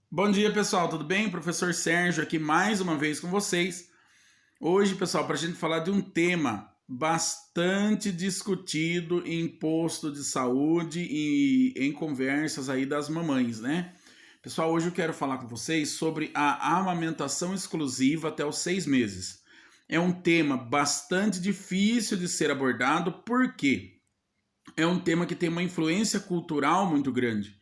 Bom dia, pessoal, tudo bem? Professor Sérgio aqui mais uma vez com vocês. Hoje, pessoal, para a gente falar de um tema bastante discutido em posto de saúde e em conversas aí das mamães, né? Pessoal, hoje eu quero falar com vocês sobre a amamentação exclusiva até os 6 meses. É um tema bastante difícil de ser abordado, porque é um tema que tem uma influência cultural muito grande,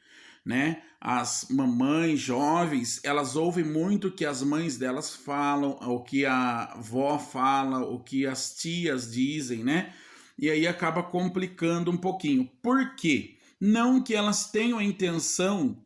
né? As mamães jovens, elas ouvem muito o que as mães delas falam, o que a avó fala, o que as tias dizem, né? E aí acaba complicando um pouquinho. Por quê? Não que elas tenham a intenção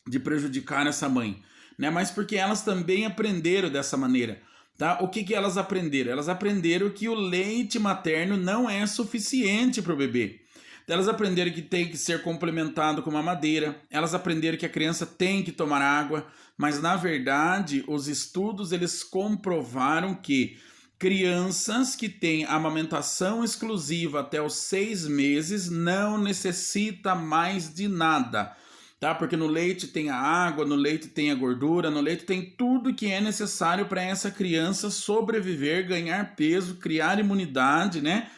de prejudicar essa mãe, né? Mas porque elas também aprenderam dessa maneira. Tá? O que elas aprenderam? Elas aprenderam que o leite materno não é suficiente para o bebê. Elas aprenderam que tem que ser complementado com mamadeira, elas aprenderam que a criança tem que tomar água, mas na verdade os estudos eles comprovaram que crianças que têm amamentação exclusiva até os 6 meses não necessita mais de nada, tá? Porque no leite tem a água, no leite tem a gordura, no leite tem tudo que é necessário para essa criança sobreviver, ganhar peso, criar imunidade, né?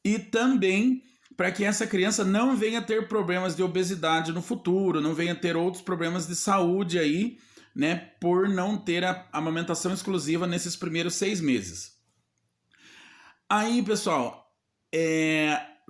E também para que essa criança não venha ter problemas de obesidade no futuro, não venha ter outros problemas de saúde aí, né, por não ter a amamentação exclusiva nesses primeiros 6 meses. Aí, pessoal,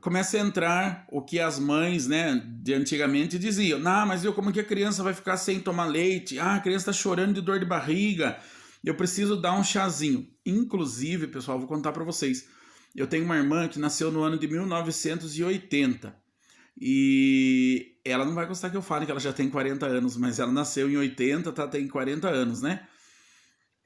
começa a entrar o que as mães, né, de antigamente diziam. Não, mas eu, como que a criança vai ficar sem tomar leite? Ah, a criança está chorando de dor de barriga. Eu preciso dar um chazinho. Inclusive, pessoal, vou contar para vocês. Eu tenho uma irmã que nasceu no ano de 1980. E ela não vai gostar que eu fale que ela já tem 40 anos, mas ela nasceu em 80, tá? Tem 40 anos, né?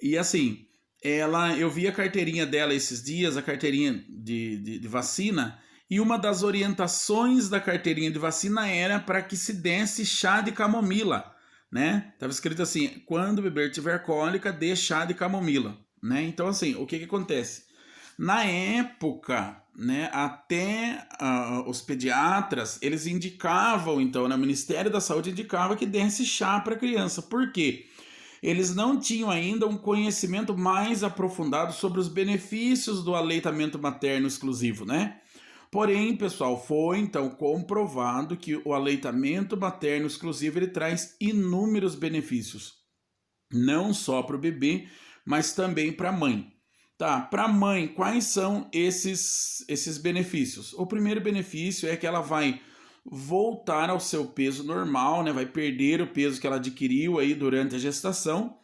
E assim, eu vi a carteirinha dela esses dias, a carteirinha de vacina, e uma das orientações da carteirinha de vacina era para que se desse chá de camomila, né? Tava escrito assim: quando o bebê tiver cólica, dê chá de camomila, né? Então, assim, o que acontece? Na época, né, até os pediatras, eles indicavam, então, né, o Ministério da Saúde indicava que desse chá para a criança. Por quê? Eles não tinham ainda um conhecimento mais aprofundado sobre os benefícios do aleitamento materno exclusivo, né? Porém, pessoal, foi então comprovado que o aleitamento materno exclusivo ele traz inúmeros benefícios, não só para o bebê, mas também para a mãe. Tá, para a mãe, quais são esses benefícios? O primeiro benefício é que ela vai voltar ao seu peso normal, né? Vai perder o peso que ela adquiriu aí durante a gestação,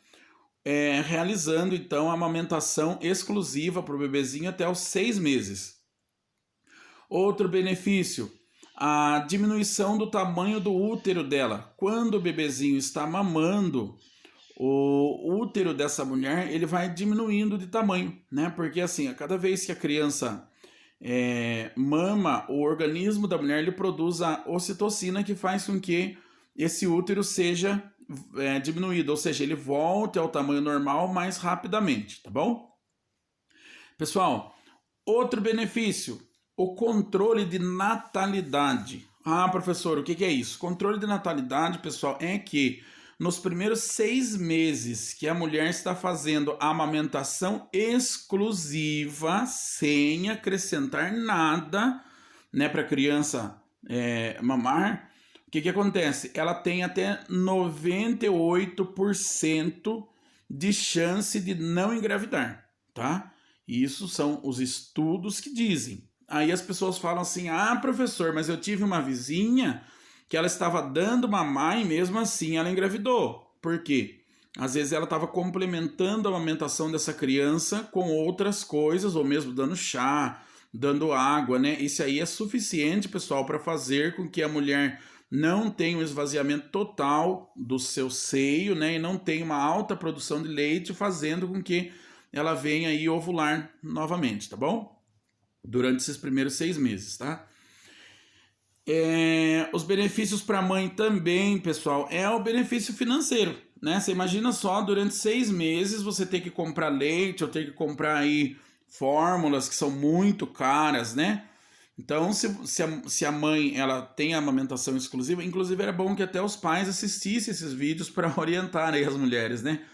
realizando então a amamentação exclusiva para o bebezinho até os 6 meses. Outro benefício, a diminuição do tamanho do útero dela. Quando o bebezinho está mamando, o útero dessa mulher ele vai diminuindo de tamanho, né? Porque assim, a cada vez que a criança mama, o organismo da mulher ele produz a ocitocina que faz com que esse útero seja diminuído, ou seja, ele volte ao tamanho normal mais rapidamente, tá bom? Pessoal, outro benefício, o controle de natalidade. Ah, professor, o que é isso? Controle de natalidade, pessoal, é que nos primeiros 6 meses que a mulher está fazendo a amamentação exclusiva, sem acrescentar nada, né, para a criança mamar, o que acontece? Ela tem até 98% de chance de não engravidar, tá? Isso são os estudos que dizem. Aí as pessoas falam assim: ah, professor, mas eu tive uma vizinha que ela estava dando mamar e mesmo assim ela engravidou. Por quê? Às vezes ela estava complementando a amamentação dessa criança com outras coisas, ou mesmo dando chá, dando água, né? Isso aí é suficiente, pessoal, para fazer com que a mulher não tenha um esvaziamento total do seu seio, né? E não tenha uma alta produção de leite, fazendo com que ela venha aí ovular novamente, tá bom? Durante esses primeiros 6 meses, tá? Os benefícios para a mãe também, pessoal, é o benefício financeiro, né? Você imagina só, durante 6 meses você ter que comprar leite ou ter que comprar aí fórmulas que são muito caras, né? Então, se a mãe ela tem a amamentação exclusiva, inclusive era bom que até os pais assistissem esses vídeos para orientar aí as mulheres, né?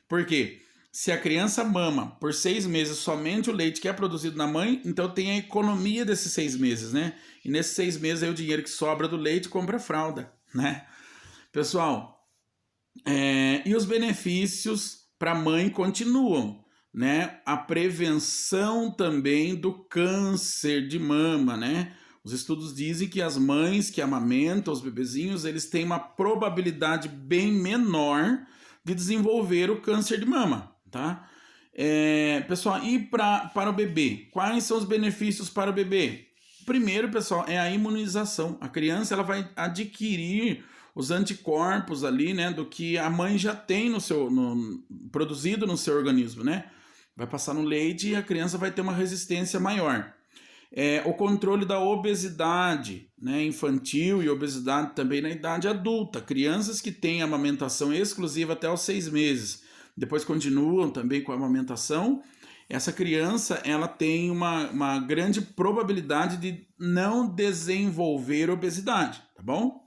Por quê? Se a criança mama por 6 meses somente o leite que é produzido na mãe, então tem a economia desses 6 meses, né? E nesses 6 meses aí o dinheiro que sobra do leite compra fralda, né? Pessoal, e os benefícios para a mãe continuam, né? A prevenção também do câncer de mama, né? Os estudos dizem que as mães que amamentam os bebezinhos, eles têm uma probabilidade bem menor de desenvolver o câncer de mama, tá? Pessoal, e para o bebê? Quais são os benefícios para o bebê? Primeiro, pessoal, é a imunização. A criança ela vai adquirir os anticorpos ali, né, do que a mãe já tem produzido no seu organismo, né? Vai passar no leite e a criança vai ter uma resistência maior. O controle da obesidade, né, infantil e obesidade também na idade adulta. Crianças que têm amamentação exclusiva até os 6 meses, depois continuam também com a amamentação, essa criança ela tem uma grande probabilidade de não desenvolver obesidade, tá bom?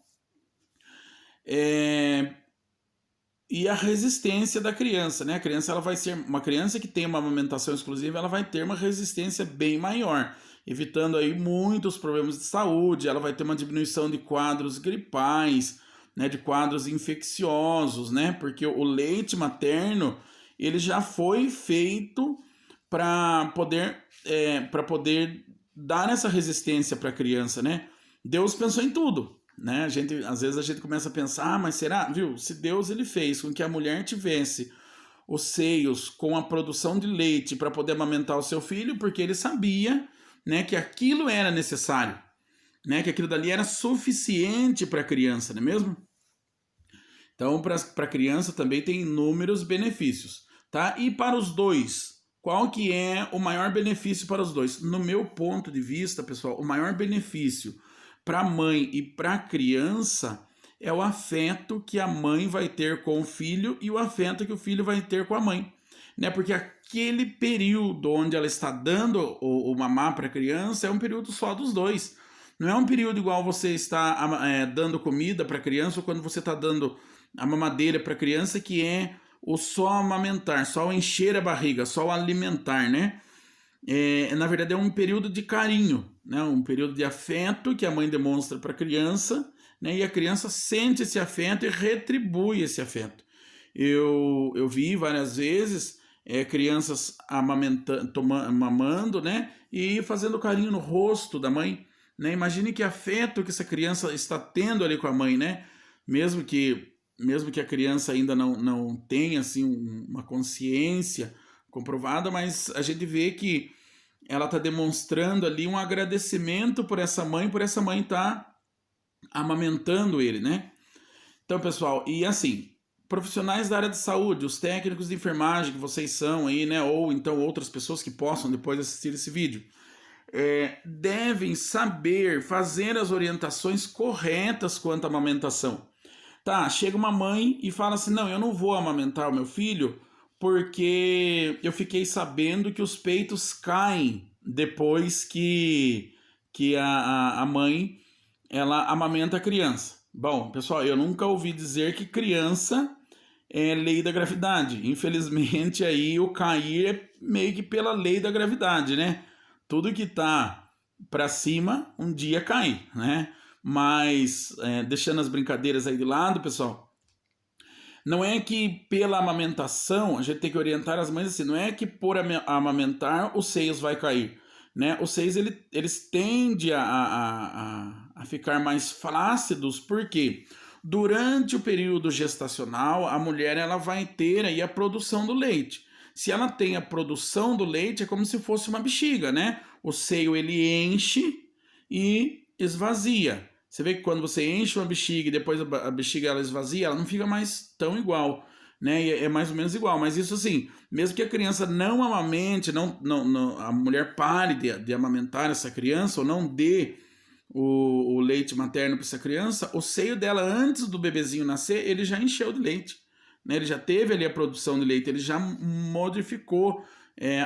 E a resistência da criança, né? A criança ela vai ser uma criança que tem uma amamentação exclusiva, ela vai ter uma resistência bem maior, evitando aí muitos problemas de saúde. Ela vai ter uma diminuição de quadros gripais, né? De quadros infecciosos, né? Porque o leite materno ele já foi feito para poder dar essa resistência para a criança, né? Deus pensou em tudo. Né? Às vezes a gente começa a pensar, mas será, viu? Se Deus ele fez com que a mulher tivesse os seios com a produção de leite para poder amamentar o seu filho, porque ele sabia, né, que aquilo era necessário, né, que aquilo dali era suficiente para a criança, não é mesmo? Então, para a criança também tem inúmeros benefícios, tá? E para os dois, qual que é o maior benefício para os dois? No meu ponto de vista, pessoal, o maior benefício para a mãe e para a criança é o afeto que a mãe vai ter com o filho e o afeto que o filho vai ter com a mãe, né? Porque aquele período onde ela está dando o mamar para a criança é um período só dos dois. Não é um período igual você está dando comida para a criança ou quando você está dando a mamadeira para a criança, que é o só amamentar, só o encher a barriga, só o alimentar, né? Na verdade é um período de carinho, né? Um período de afeto que a mãe demonstra para a criança, né? E a criança sente esse afeto e retribui esse afeto. Eu vi várias vezes crianças mamando, né? E fazendo carinho no rosto da mãe, né? Imagine que afeto que essa criança está tendo ali com a mãe, né? Mesmo que a criança ainda não tenha assim uma consciência comprovada, mas a gente vê que ela está demonstrando ali um agradecimento por essa mãe estar amamentando ele, né? Então, pessoal, e assim, profissionais da área de saúde, os técnicos de enfermagem que vocês são aí, né? Ou então outras pessoas que possam depois assistir esse vídeo, devem saber fazer as orientações corretas quanto à amamentação. Tá, chega uma mãe e fala assim, não, eu não vou amamentar o meu filho porque eu fiquei sabendo que os peitos caem depois que a mãe ela amamenta a criança. Bom, pessoal, eu nunca ouvi dizer que criança é lei da gravidade. Infelizmente, aí o cair é meio que pela lei da gravidade, né? Tudo que tá para cima, um dia cai, né? Mas, deixando as brincadeiras aí de lado, pessoal, não é que pela amamentação, a gente tem que orientar as mães assim, não é que por amamentar os seios vai cair, né? Os seios eles tendem a ficar mais flácidos, porque durante o período gestacional, a mulher ela vai ter aí a produção do leite. Se ela tem a produção do leite, é como se fosse uma bexiga, né? O seio ele enche e esvazia. Você vê que quando você enche uma bexiga e depois a bexiga ela esvazia, ela não fica mais tão igual, né? É mais ou menos igual. Mas isso assim, mesmo que a criança não amamente, a mulher pare de amamentar essa criança ou não dê o leite materno para essa criança, o seio dela antes do bebezinho nascer, ele já encheu de leite, né? Ele já teve ali a produção de leite, ele já modificou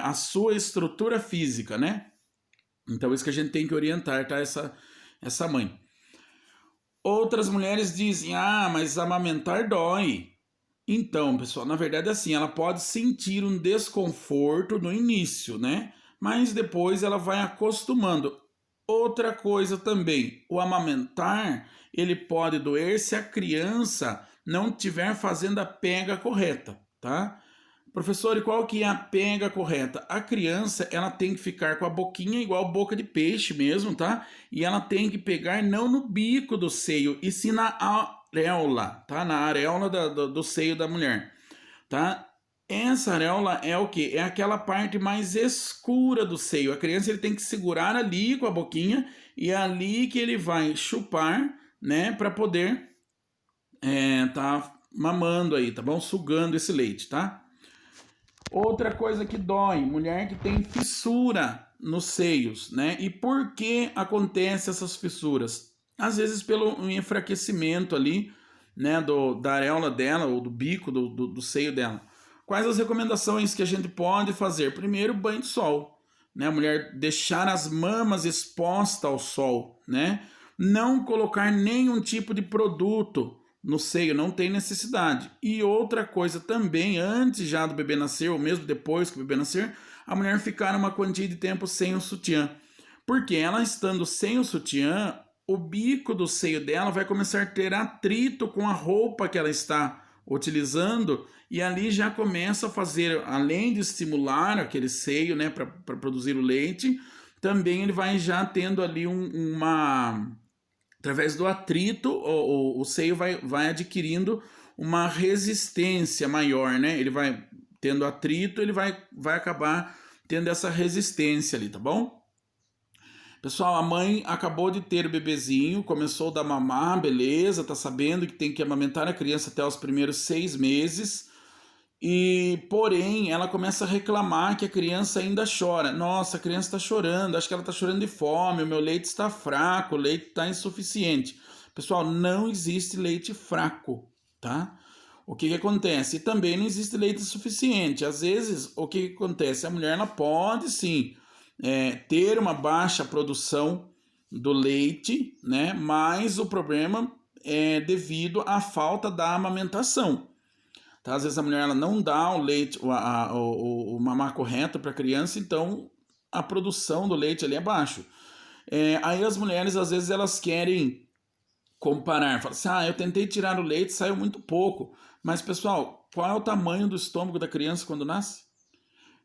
a sua estrutura física, né? Então, isso que a gente tem que orientar, tá? Essa mãe. Outras mulheres dizem, mas amamentar dói. Então, pessoal, na verdade, assim, ela pode sentir um desconforto no início, né? Mas depois ela vai acostumando. Outra coisa também, o amamentar, ele pode doer se a criança não estiver fazendo a pega correta, tá? Professor, e qual que é a pega correta? A criança, ela tem que ficar com a boquinha igual boca de peixe mesmo, tá? E ela tem que pegar não no bico do seio, e sim na areola, tá? Na areola do seio da mulher, tá? Essa areola é o que? É aquela parte mais escura do seio. A criança ele tem que segurar ali com a boquinha e é ali que ele vai chupar, né? Para poder tá mamando aí, tá bom? Sugando esse leite, tá? Outra coisa que dói, mulher que tem fissura nos seios, né? E por que acontecem essas fissuras? Às vezes pelo enfraquecimento ali, né, da areola dela ou do bico do seio dela. Quais as recomendações que a gente pode fazer? Primeiro, banho de sol, né? A mulher deixar as mamas expostas ao sol, né? Não colocar nenhum tipo de produto no seio, não tem necessidade. E outra coisa também, antes já do bebê nascer, ou mesmo depois que o bebê nascer, a mulher ficar uma quantia de tempo sem o sutiã. Porque ela estando sem o sutiã, o bico do seio dela vai começar a ter atrito com a roupa que ela está utilizando, e ali já começa a fazer, além de estimular aquele seio, né, para produzir o leite, também ele vai já tendo ali através do atrito, o seio vai adquirindo uma resistência maior, né? Ele vai tendo atrito, ele vai acabar tendo essa resistência ali, tá bom? Pessoal, a mãe acabou de ter o bebezinho, começou a dar mamar, beleza, tá sabendo que tem que amamentar a criança até os primeiros 6 meses. E, porém, ela começa a reclamar que a criança ainda chora. Nossa, a criança está chorando, acho que ela está chorando de fome, o meu leite está fraco, o leite está insuficiente. Pessoal, não existe leite fraco, tá? O que acontece? E também não existe leite suficiente. Às vezes, o que acontece? A mulher ela pode sim ter uma baixa produção do leite, né? Mas o problema é devido à falta da amamentação. Tá? Às vezes a mulher ela não dá o leite, o mamar correto para a criança, então a produção do leite ali é baixo. Aí as mulheres às vezes elas querem comparar, falam assim, eu tentei tirar o leite, saiu muito pouco. Mas pessoal, qual é o tamanho do estômago da criança quando nasce?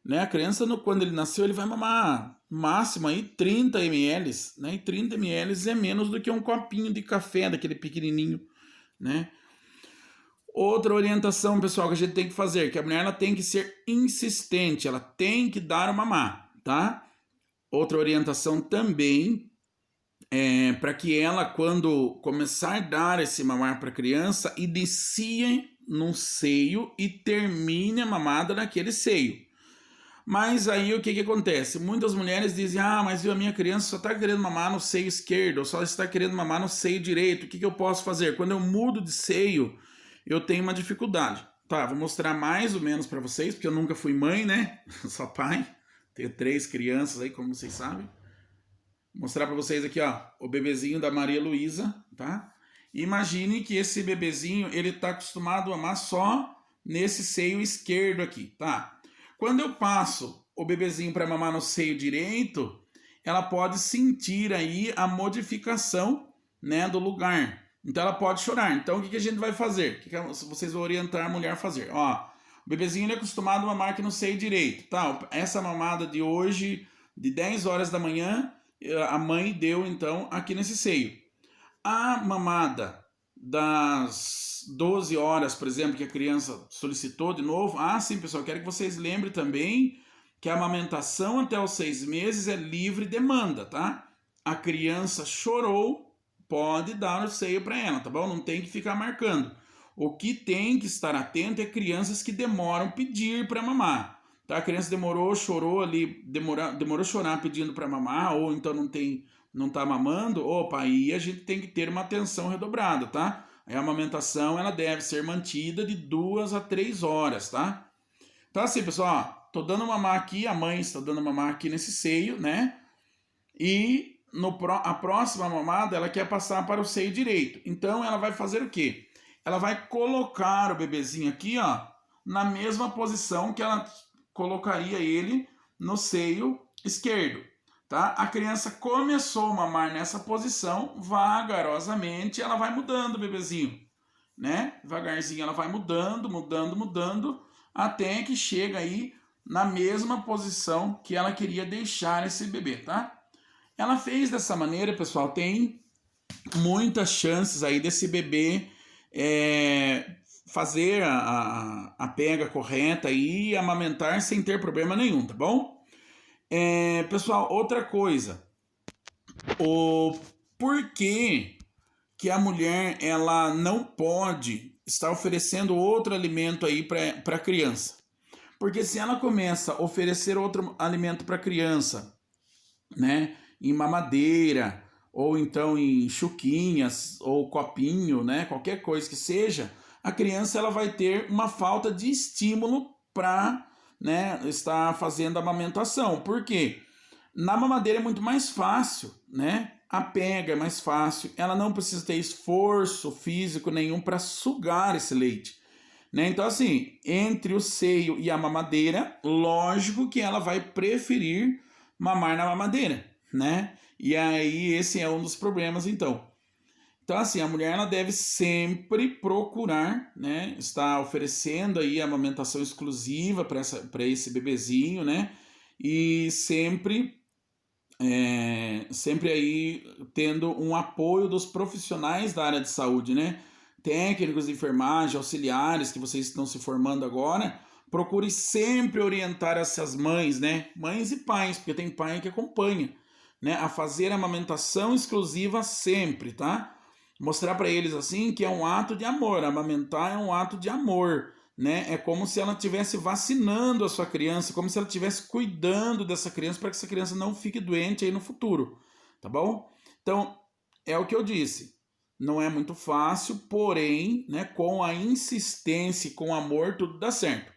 Né? A criança, quando ele nasceu, ele vai mamar máximo aí 30 ml, né? E 30 ml é menos do que um copinho de café daquele pequenininho, né? Outra orientação, pessoal, que a gente tem que fazer, que a mulher ela tem que ser insistente, ela tem que dar o mamar, tá? Outra orientação também para que ela, quando começar a dar esse mamar para a criança, inicie no seio e termine a mamada naquele seio. Mas aí o que acontece? Muitas mulheres dizem, mas a minha criança só está querendo mamar no seio esquerdo, ou só está querendo mamar no seio direito, o que eu posso fazer? Quando eu mudo de seio, eu tenho uma dificuldade. Tá, vou mostrar mais ou menos para vocês, porque eu nunca fui mãe, né? Só pai. Tenho 3 crianças aí, como vocês sabem. Vou mostrar para vocês aqui, ó, o bebezinho da Maria Luísa, tá? Imagine que esse bebezinho, ele tá acostumado a mamar só nesse seio esquerdo aqui, tá? Quando eu passo o bebezinho para mamar no seio direito, ela pode sentir aí a modificação, né, do lugar. Então ela pode chorar. Então o que a gente vai fazer? O que vocês vão orientar a mulher a fazer? Ó, o bebezinho ele é acostumado a mamar aqui no seio direito, tá? Essa mamada de hoje, de 10 horas da manhã, a mãe deu então aqui nesse seio. A mamada das 12 horas, por exemplo, que a criança solicitou de novo. Sim, pessoal, quero que vocês lembrem também que a amamentação até os 6 meses é livre demanda, tá? A criança chorou, pode dar o seio para ela, tá bom? Não tem que ficar marcando. O que tem que estar atento é crianças que demoram pedir para mamar. Tá? A criança demorou, chorou ali, demorou chorar pedindo para mamar, ou então não tá mamando, opa, aí a gente tem que ter uma atenção redobrada, tá? A amamentação ela deve ser mantida de 2 a 3 horas, tá? Então assim, pessoal, tô dando mamar aqui, a mãe está dando mamar aqui nesse seio, né? e a próxima mamada ela quer passar para o seio direito. Então ela vai fazer o quê? Ela vai colocar o bebezinho aqui, ó, na mesma posição que ela colocaria ele no seio esquerdo, tá? A criança começou a mamar nessa posição, vagarosamente ela vai mudando o bebezinho, né? Devagarzinho ela vai mudando, até que chega aí na mesma posição que ela queria deixar esse bebê, tá? Ela fez dessa maneira, pessoal, tem muitas chances aí desse bebê fazer a pega correta e amamentar sem ter problema nenhum, tá bom? Pessoal, outra coisa, o porquê que a mulher ela não pode estar oferecendo outro alimento aí para a criança? Porque se ela começa a oferecer outro alimento para a criança, né, em mamadeira, ou então em chuquinhas, ou copinho, né, qualquer coisa que seja, a criança ela vai ter uma falta de estímulo para, né, estar fazendo a amamentação. Por quê? Na mamadeira é muito mais fácil, né? A pega é mais fácil, ela não precisa ter esforço físico nenhum para sugar esse leite, né? Então, assim, entre o seio e a mamadeira, lógico que ela vai preferir mamar na mamadeira, né? E aí esse é um dos problemas, então. Então, assim, a mulher ela deve sempre procurar, né, estar oferecendo aí a amamentação exclusiva para esse bebezinho, né? E sempre aí tendo um apoio dos profissionais da área de saúde, né? Técnicos de enfermagem, auxiliares que vocês estão se formando agora, procure sempre orientar essas mães, né? Mães e pais, porque tem pai que acompanha, né? A fazer a amamentação exclusiva sempre, tá? Mostrar para eles assim que é um ato de amor, amamentar é um ato de amor, né? É como se ela estivesse vacinando a sua criança, como se ela estivesse cuidando dessa criança para que essa criança não fique doente aí no futuro, tá bom? Então, é o que eu disse. Não é muito fácil, porém, né, com a insistência e com amor, tudo dá certo.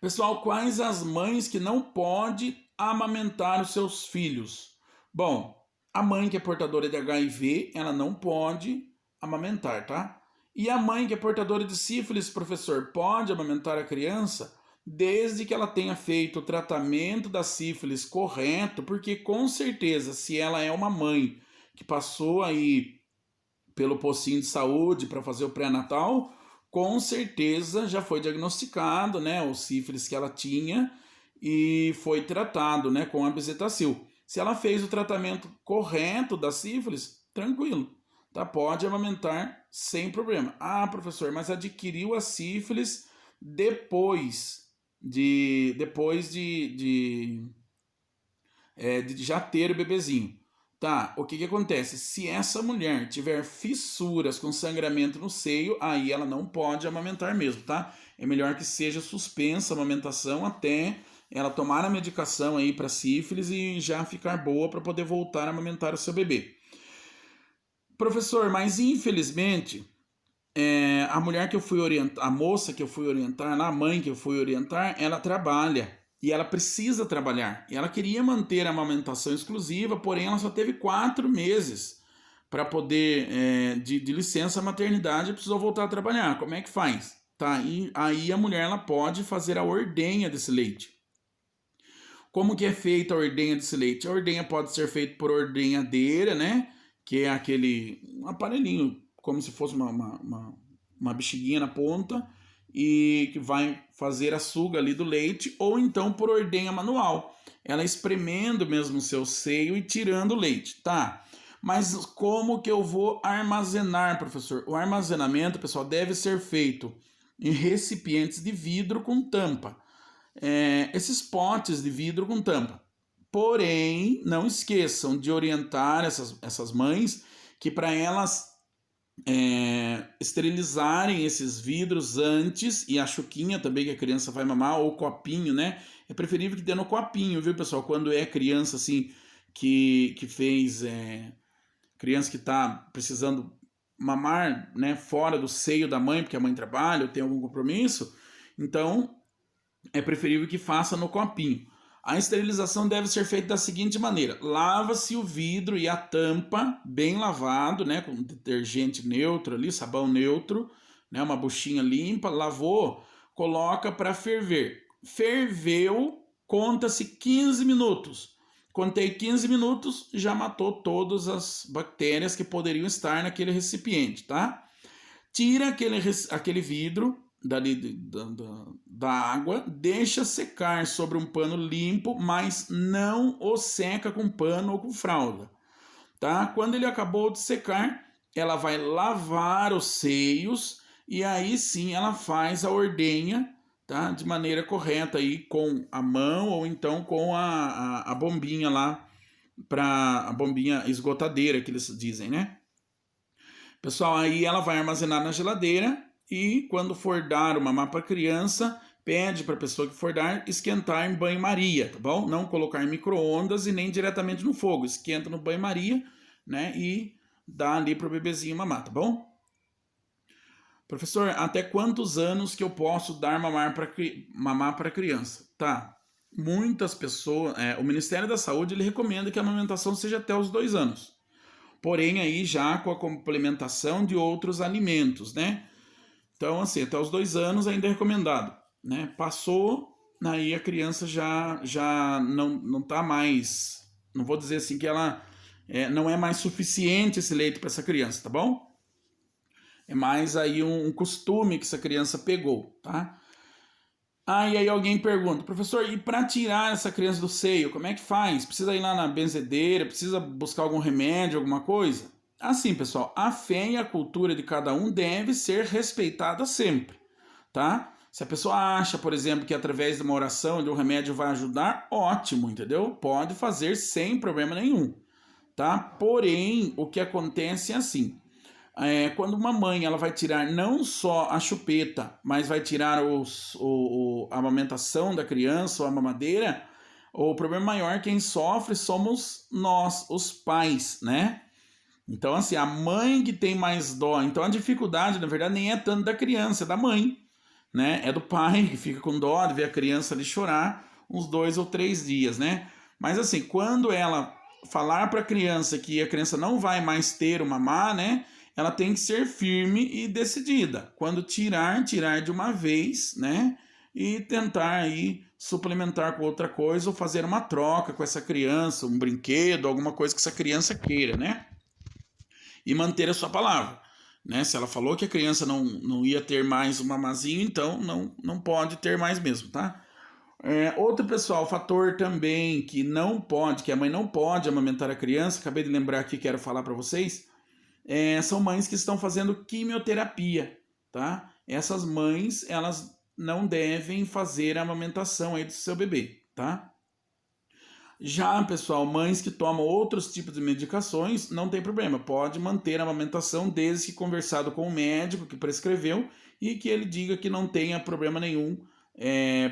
Pessoal, quais as mães que não podem amamentar os seus filhos? Bom, a mãe que é portadora de HIV, ela não pode amamentar, tá? E a mãe que é portadora de sífilis, professor, pode amamentar a criança desde que ela tenha feito o tratamento da sífilis correto, porque com certeza, se ela é uma mãe que passou aí pelo postinho de saúde para fazer o pré-natal, com certeza já foi diagnosticado, né, o sífilis que ela tinha e foi tratado, né, com a bezetacil. Se ela fez o tratamento correto da sífilis, tranquilo, tá? Pode amamentar sem problema. Ah, professor, mas adquiriu a sífilis depois de já ter o bebezinho. Tá, o que acontece? Se essa mulher tiver fissuras com sangramento no seio, aí ela não pode amamentar mesmo, tá? É melhor que seja suspensa a amamentação até ela tomar a medicação aí para sífilis e já ficar boa para poder voltar a amamentar o seu bebê. Professor, mas infelizmente a mulher que eu fui orientar, a moça que eu fui orientar, a mãe que eu fui orientar, ela trabalha. E ela precisa trabalhar. E ela queria manter a amamentação exclusiva, porém ela só teve 4 meses para poder, de licença maternidade, e precisou voltar a trabalhar. Como é que faz? Tá, e aí a mulher ela pode fazer a ordenha desse leite. Como que é feita a ordenha desse leite? A ordenha pode ser feita por ordenhadeira, né? Que é aquele aparelhinho, como se fosse uma bexiguinha na ponta, e que vai fazer a suga ali do leite, ou então por ordenha manual, ela espremendo mesmo o seu seio e tirando o leite, tá? Mas como que eu vou armazenar, professor? O armazenamento, pessoal, deve ser feito em recipientes de vidro com tampa. Esses potes de vidro com tampa. Porém, não esqueçam de orientar essas mães que para elas esterilizarem esses vidros antes, e a chuquinha também que a criança vai mamar, ou o copinho, né? É preferível que dê no copinho, viu, pessoal? Quando é criança, assim, que fez... criança que está precisando mamar, né, fora do seio da mãe, porque a mãe trabalha ou tem algum compromisso, então é preferível que faça no copinho. A esterilização deve ser feita da seguinte maneira: lava-se o vidro e a tampa, bem lavado, né, com detergente neutro ali, sabão neutro, né, uma buchinha limpa, lavou, coloca para ferver. Ferveu, conta-se 15 minutos. Contei 15 minutos, já matou todas as bactérias que poderiam estar naquele recipiente, tá? Tira aquele vidro da água, deixa secar sobre um pano limpo, mas não o seca com pano ou com fralda, tá? Quando ele acabou de secar, ela vai lavar os seios e aí sim ela faz a ordenha, tá? De maneira correta aí com a mão ou então com a bombinha lá, para a bombinha esgotadeira que eles dizem, né? Pessoal, aí ela vai armazenar na geladeira e quando for dar o mamar para a criança, pede para a pessoa que for dar esquentar em banho-maria, tá bom? Não colocar em micro-ondas e nem diretamente no fogo. Esquenta no banho-maria, né? E dá ali para o bebezinho mamar, tá bom? Professor, até quantos anos que eu posso dar mamar para criança? Tá. Muitas pessoas, o Ministério da Saúde ele recomenda que a amamentação seja até os 2 anos. Porém, aí já com a complementação de outros alimentos, né? Então, assim, até os 2 anos ainda é recomendado, né? Passou, aí a criança já não tá mais, não vou dizer assim que ela não é mais suficiente esse leite para essa criança, tá bom? É mais aí um costume que essa criança pegou, tá? E aí alguém pergunta, professor, e para tirar essa criança do seio, como é que faz? Precisa ir lá na benzedeira? Precisa buscar algum remédio, alguma coisa? Assim, pessoal, a fé e a cultura de cada um deve ser respeitada sempre, tá? Se a pessoa acha, por exemplo, que através de uma oração, de um remédio vai ajudar, ótimo, entendeu? Pode fazer sem problema nenhum, tá? Porém, o que acontece é assim, quando uma mãe ela vai tirar não só a chupeta, mas vai tirar a amamentação da criança ou a mamadeira, o problema maior quem sofre somos nós, os pais, né? Então, assim, a mãe que tem mais dó. Então, a dificuldade, na verdade, nem é tanto da criança, é da mãe, né? É do pai que fica com dó de ver a criança ali chorar uns 2 ou 3 dias, né? Mas, assim, quando ela falar para a criança que a criança não vai mais ter o mamar, né? Ela tem que ser firme e decidida. Quando tirar de uma vez, né? E tentar aí suplementar com outra coisa ou fazer uma troca com essa criança, um brinquedo, alguma coisa que essa criança queira, né? E manter a sua palavra, né? Se ela falou que a criança não ia ter mais um mamazinho, então não pode ter mais mesmo, tá? Outro, pessoal, fator também que a mãe não pode amamentar a criança, acabei de lembrar aqui, quero falar para vocês, são mães que estão fazendo quimioterapia, tá? Essas mães, elas não devem fazer a amamentação aí do seu bebê, tá? Já, pessoal, mães que tomam outros tipos de medicações, não tem problema, pode manter a amamentação desde que conversado com o médico que prescreveu e que ele diga que não tenha problema nenhum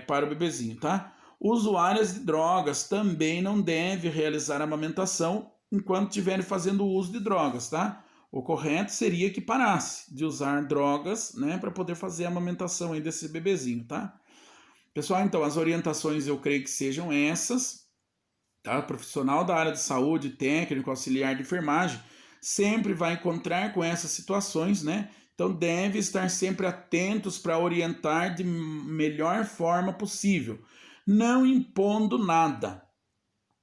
para o bebezinho, tá? Usuárias de drogas também não devem realizar a amamentação enquanto estiverem fazendo uso de drogas, tá? O correto seria que parasse de usar drogas, né, para poder fazer a amamentação aí desse bebezinho, tá? Pessoal, então, as orientações eu creio que sejam essas. Tá? Profissional da área de saúde, técnico, auxiliar de enfermagem, sempre vai encontrar com essas situações, né? Então deve estar sempre atentos para orientar de melhor forma possível, não impondo nada,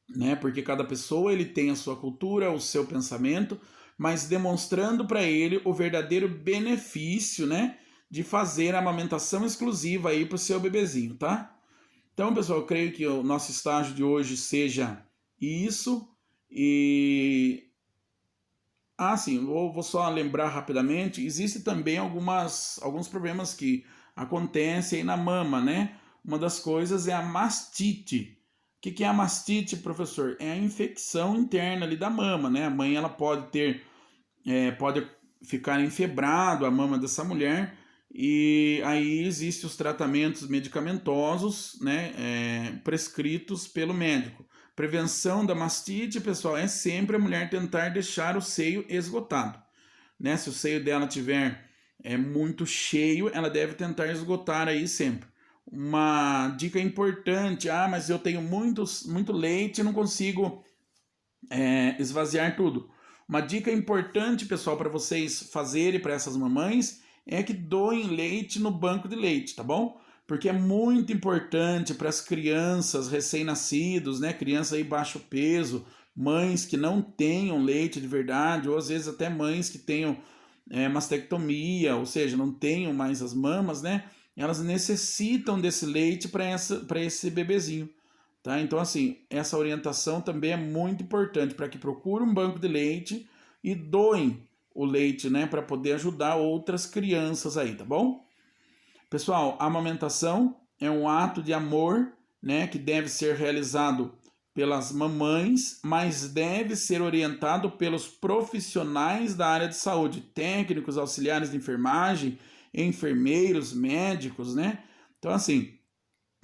né? Porque cada pessoa ele tem a sua cultura, o seu pensamento, mas demonstrando para ele o verdadeiro benefício, né? De fazer a amamentação exclusiva aí para o seu bebezinho, tá? Então, pessoal, eu creio que o nosso estágio de hoje seja isso. E. Sim, vou só lembrar rapidamente: existem também alguns problemas que acontecem aí na mama, né? Uma das coisas é a mastite. O que é a mastite, professor? É a infecção interna ali da mama, né? A mãe ela pode ficar enfebrado a mama dessa mulher. E aí existem os tratamentos medicamentosos, né, prescritos pelo médico. Prevenção da mastite, pessoal, é sempre a mulher tentar deixar o seio esgotado, né? Se o seio dela tiver muito cheio, ela deve tentar esgotar aí sempre. uma dica importante. Ah, mas eu tenho muito leite e não consigo esvaziar tudo. Uma dica importante, pessoal, para vocês fazerem para essas mamães é que doem leite no banco de leite, tá bom? Porque é muito importante para as crianças recém-nascidos, né? Crianças aí baixo peso, mães que não tenham leite de verdade, ou às vezes até mães que tenham mastectomia, ou seja, não tenham mais as mamas, né? Elas necessitam desse leite para esse bebezinho. Tá? Então, assim, essa orientação também é muito importante para que procure um banco de leite e doem o leite, né, para poder ajudar outras crianças aí, tá bom? Pessoal, a amamentação é um ato de amor, né, que deve ser realizado pelas mamães, mas deve ser orientado pelos profissionais da área de saúde, técnicos, auxiliares de enfermagem, enfermeiros, médicos, né? Então, assim,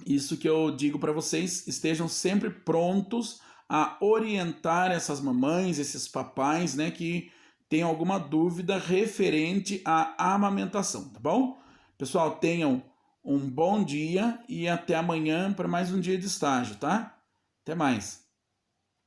isso que eu digo para vocês, estejam sempre prontos a orientar essas mamães, esses papais, né, que tem alguma dúvida referente à amamentação, tá bom? Pessoal, tenham um bom dia e até amanhã para mais um dia de estágio, tá? Até mais.